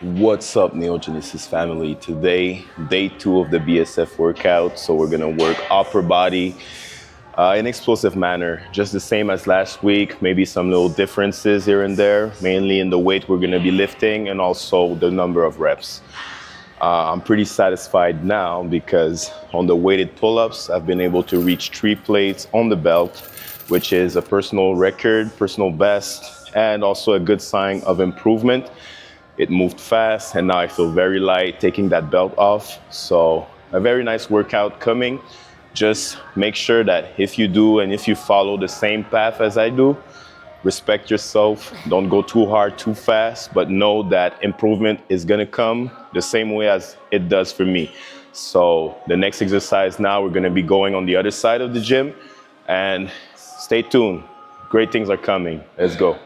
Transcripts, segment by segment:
What's up, Neogenesis family? Today, day 2 of the B.S.F workout. So we're gonna work upper body in explosive manner, just the same as last week. Maybe some little differences here and there, mainly in the weight we're gonna be lifting and also the number of reps. I'm pretty satisfied now because on the weighted pull-ups, I've been able to reach 3 plates on the belt, which is a personal record, personal best, and also a good sign of improvement. It moved fast and now I feel very light taking that belt off. So a very nice workout coming. Just make sure that if you do and if you follow the same path as I do, respect yourself. Don't go too hard, too fast, but know that improvement is gonna come the same way as it does for me. So the next exercise now, we're gonna be going on the other side of the gym, and stay tuned. Great things are coming. Let's go.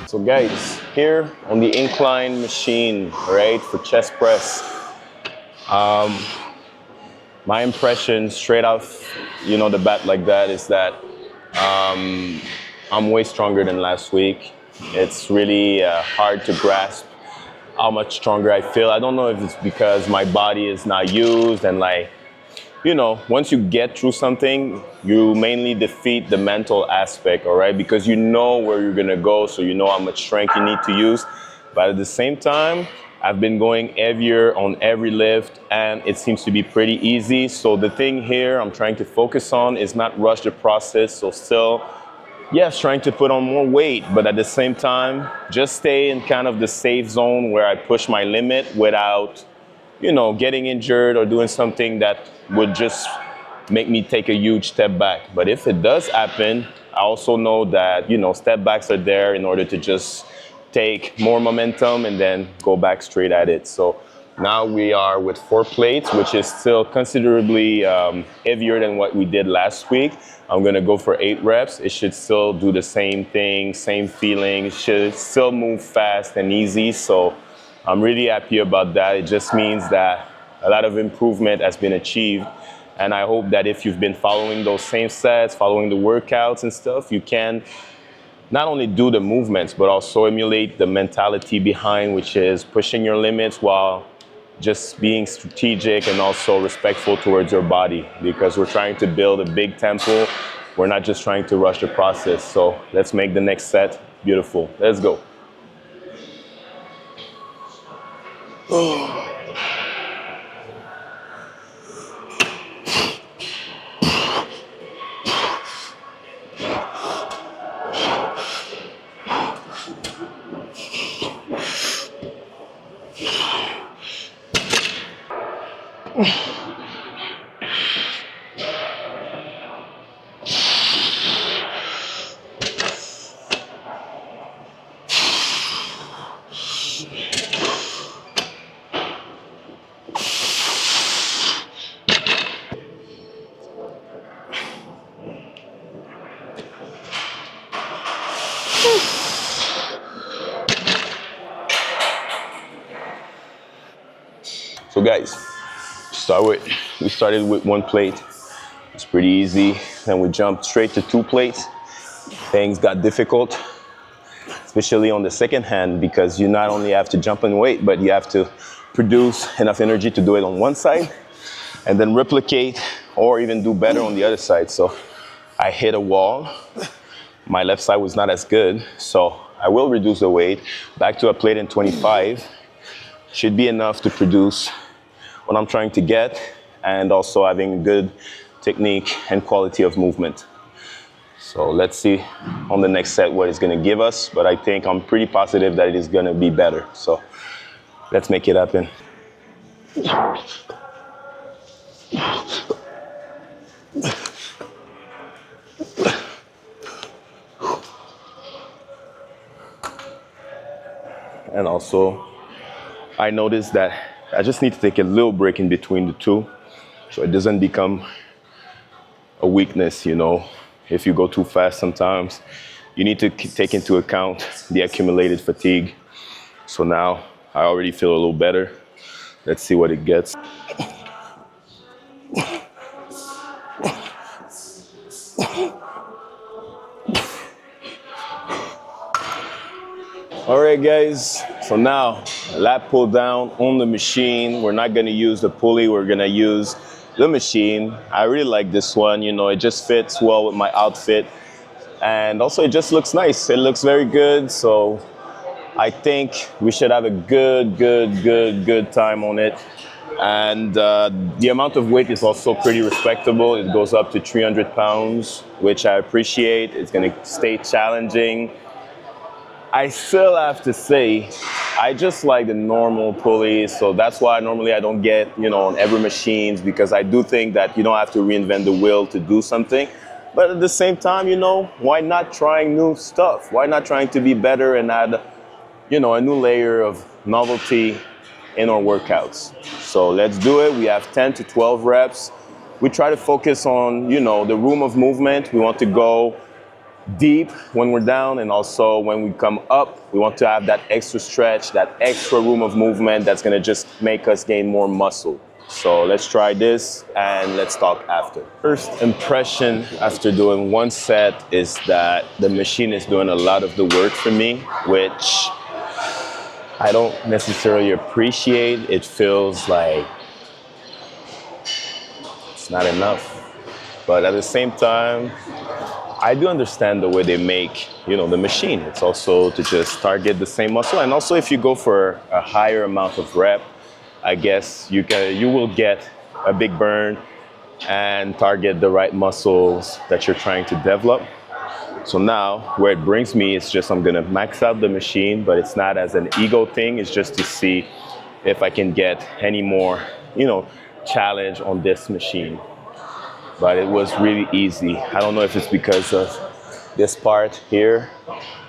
So guys, here on the Incline machine, right, for chest press, my impression straight off, the bat like that is that I'm way stronger than last week. It's really hard to grasp how much stronger I feel. I don't know if it's because my body is not used and once you get through something, you mainly defeat the mental aspect, all right? Because you know where you're gonna go, so you know how much strength you need to use. But at the same time, I've been going heavier on every lift and it seems to be pretty easy. So the thing here I'm trying to focus on is not rush the process. So still, yes, trying to put on more weight, but at the same time, just stay in kind of the safe zone where I push my limit without getting injured or doing something that would just make me take a huge step back. But if it does happen, I also know that, step backs are there in order to just take more momentum and then go back straight at it. So now we are with 4 plates, which is still considerably heavier than what we did last week. I'm gonna go for 8 reps. It should still do the same thing, same feeling. It should still move fast and easy. So I'm really happy about that. It just means that a lot of improvement has been achieved. And I hope that if you've been following those same sets, following the workouts and stuff, you can not only do the movements, but also emulate the mentality behind, which is pushing your limits while just being strategic and also respectful towards your body, because we're trying to build a big tempo. We're not just trying to rush the process. So let's make the next set beautiful. Let's go. So guys, we started with 1 plate. It's pretty easy. Then we jumped straight to 2 plates. Things got difficult, especially on the second hand, because you not only have to jump in weight, but you have to produce enough energy to do it on one side and then replicate or even do better on the other side. So I hit a wall. My left side was not as good, so I will reduce the weight back to a plate in 25. Should be enough to produce what I'm trying to get, and also having good technique and quality of movement. So let's see on the next set what it's gonna give us, but I think I'm pretty positive that it is gonna be better. So let's make it happen. And also, I noticed that I just need to take a little break in between the two so it doesn't become a weakness, If you go too fast sometimes, you need to take into account the accumulated fatigue. So now I already feel a little better. Let's see what it gets. All right, guys. So now, lat pull down on the machine. We're not gonna use the pulley. We're gonna use the machine. I really like this one. You know, it just fits well with my outfit, and also it just looks nice. It looks very good. So I think we should have a good time on it. And the amount of weight is also pretty respectable. It goes up to 300 pounds, which I appreciate. It's gonna stay challenging. I still have to say, I just like the normal pulleys, so that's why normally I don't get, on every machines, because I do think that you don't have to reinvent the wheel to do something. But at the same time, why not trying new stuff? Why not trying to be better and add, a new layer of novelty in our workouts? So let's do it. We have 10 to 12 reps. We try to focus on, the room of movement. We want to go deep when we're down, and also when we come up, we want to have that extra stretch, that extra room of movement that's going to just make us gain more muscle. So let's try this and let's talk after. First impression after doing one set is that the machine is doing a lot of the work for me, which I don't necessarily appreciate. It feels like it's not enough. But at the same time, I do understand the way they make, the machine. It's also to just target the same muscle. And also if you go for a higher amount of rep, I guess you will get a big burn and target the right muscles that you're trying to develop. So now where it brings me is just I'm gonna max out the machine, but it's not as an ego thing. It's just to see if I can get any more, challenge on this machine. But it was really easy. I don't know if it's because of this part here.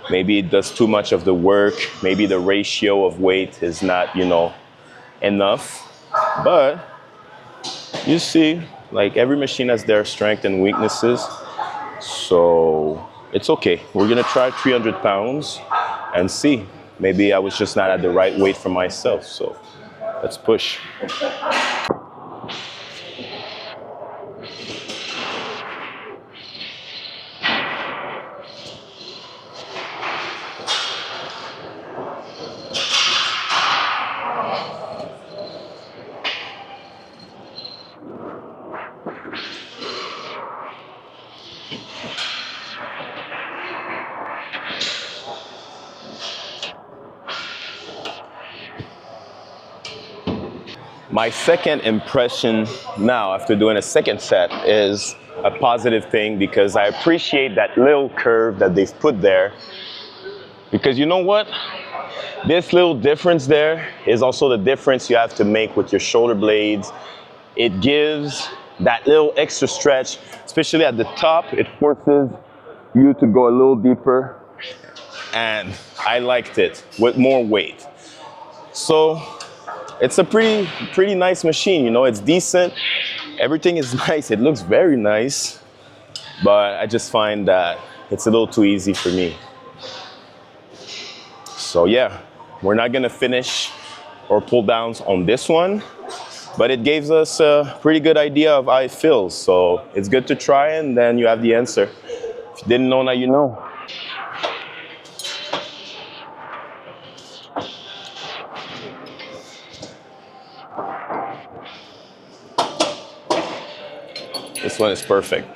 Maybe it does too much of the work. Maybe the ratio of weight is not, enough. But you see, like every machine has their strengths and weaknesses. So it's okay. We're gonna try 300 pounds and see. Maybe I was just not at the right weight for myself. So let's push. My second impression now, after doing a second set, is a positive thing, because I appreciate that little curve that they've put there. Because you know what? This little difference there is also the difference you have to make with your shoulder blades. It gives that little extra stretch, especially at the top. It forces you to go a little deeper, and I liked it with more weight. So it's a pretty nice machine, it's decent. Everything is nice. It looks very nice, but I just find that it's a little too easy for me. So yeah, we're not gonna finish our pull downs on this one, but it gives us a pretty good idea of how it feels. So it's good to try, and then you have the answer. If you didn't know, now you know. This one is perfect.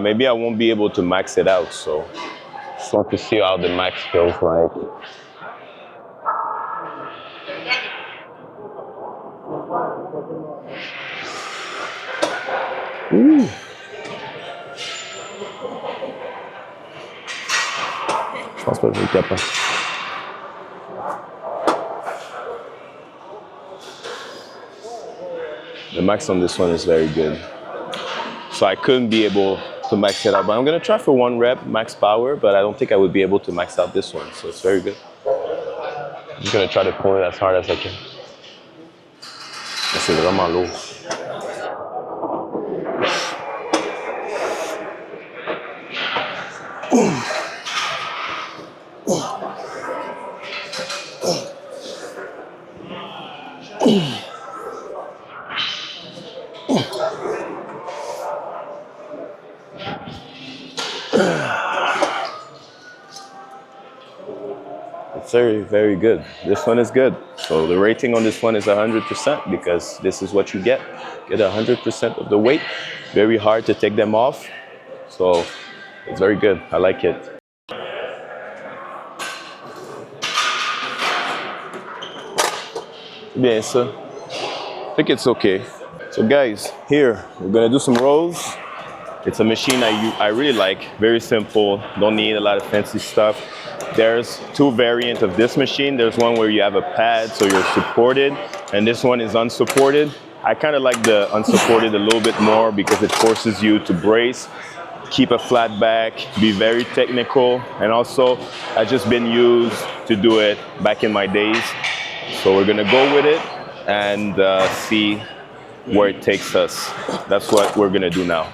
Maybe I won't be able to max it out, so just want to see how the max feels like. Ooh. Je pense pas que je vais être capable. The max on this one is very good. So I couldn't be able to max it out, but I'm gonna try for one rep, max power, but I don't think I would be able to max out this one, so it's very good. I'm just gonna try to pull it as hard as I can. C'est vraiment lourd. It's very, very good. This one is good. So the rating on this one is 100% because this is what you get. Get 100% of the weight. Very hard to take them off. So it's very good. I like it. Bien, ça. I think it's okay. So guys, here, we're gonna do some rows. It's a machine I really like, very simple, don't need a lot of fancy stuff. There's two variants of this machine. There's one where you have a pad so you're supported, and this one is unsupported. I kind of like the unsupported a little bit more because it forces you to brace, keep a flat back, be very technical, and also I've just been used to do it back in my days. So we're gonna go with it and see where it takes us. That's what we're gonna do now.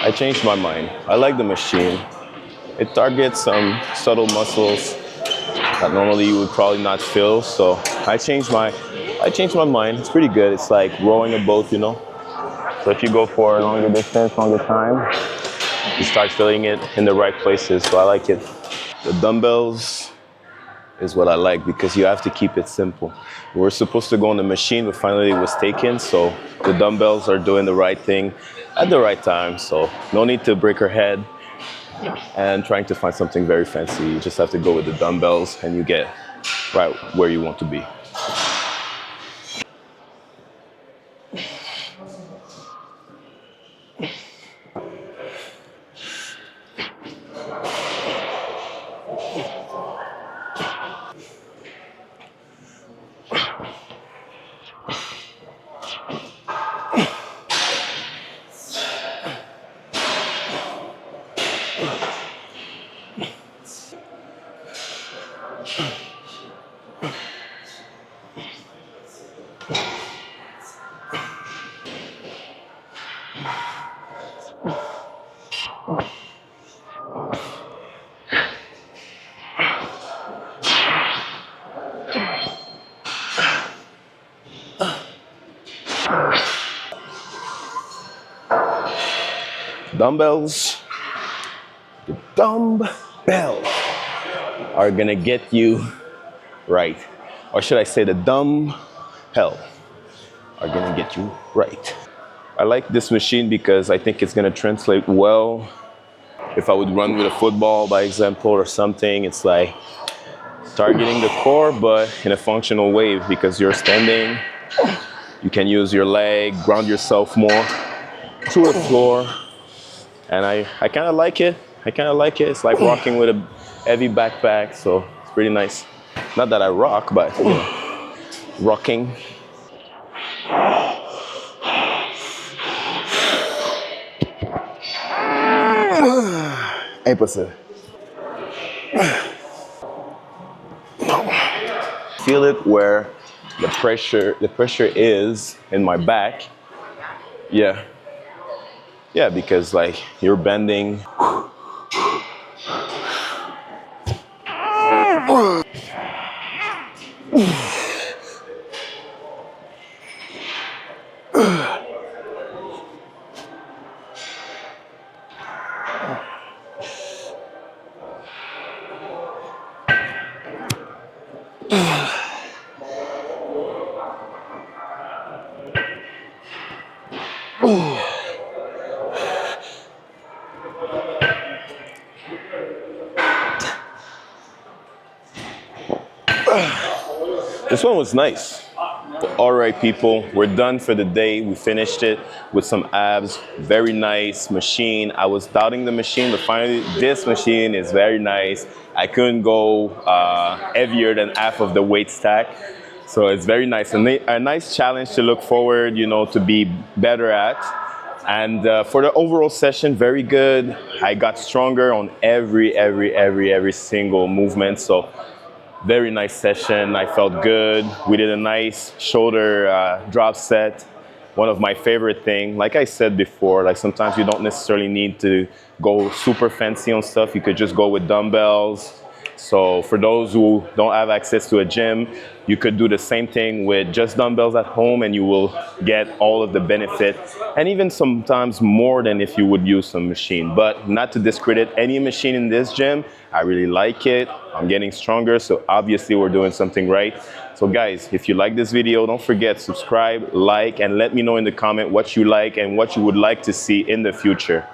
I changed my mind. I like the machine. It targets some subtle muscles that normally you would probably not feel. So I changed my mind. It's pretty good. It's like rowing a boat, you know. So if you go for a longer distance, longer time, you start feeling it in the right places. So I like it. The dumbbells is what I like because you have to keep it simple. We were supposed to go on the machine, but finally it was taken. So the dumbbells are doing the right thing at the right time. So no need to break her head and trying to find something very fancy. You just have to go with the dumbbells and you get right where you want to be. Dumbbells, the dumbbells are gonna get you right. Or should I say the dumb hell are gonna get you right. I like this machine because I think it's gonna translate well if I would run with a football, by example, or something. It's like targeting the core, but in a functional way because you're standing. You can use your leg, ground yourself more to the floor. And I kind of like it. It's like rocking with a heavy backpack, so it's pretty nice. Not that I rock, but you know, rocking. Impossible. Feel it where the pressure is in my back. Yeah. Yeah, because like you're bending. This one was nice. All right, people, we're done for the day. We finished it with some abs. Very nice machine. I was doubting the machine, but finally this machine is very nice. I couldn't go heavier than half of the weight stack. So it's very nice, and a nice challenge to look forward, you know, to be better at. And for the overall session, very good. I got stronger on every single movement. So very nice session. I felt good. We did a nice shoulder drop set. One of my favorite thing, like I said before, like sometimes you don't necessarily need to go super fancy on stuff. You could just go with dumbbells. So for those who don't have access to a gym, you could do the same thing with just dumbbells at home, and you will get all of the benefit, and even sometimes more than if you would use some machine. But not to discredit any machine in this gym, I really like it. I'm getting stronger, so obviously we're doing something right. So guys, if you like this video, don't forget, subscribe, like, and let me know in the comment what you like and what you would like to see in the future.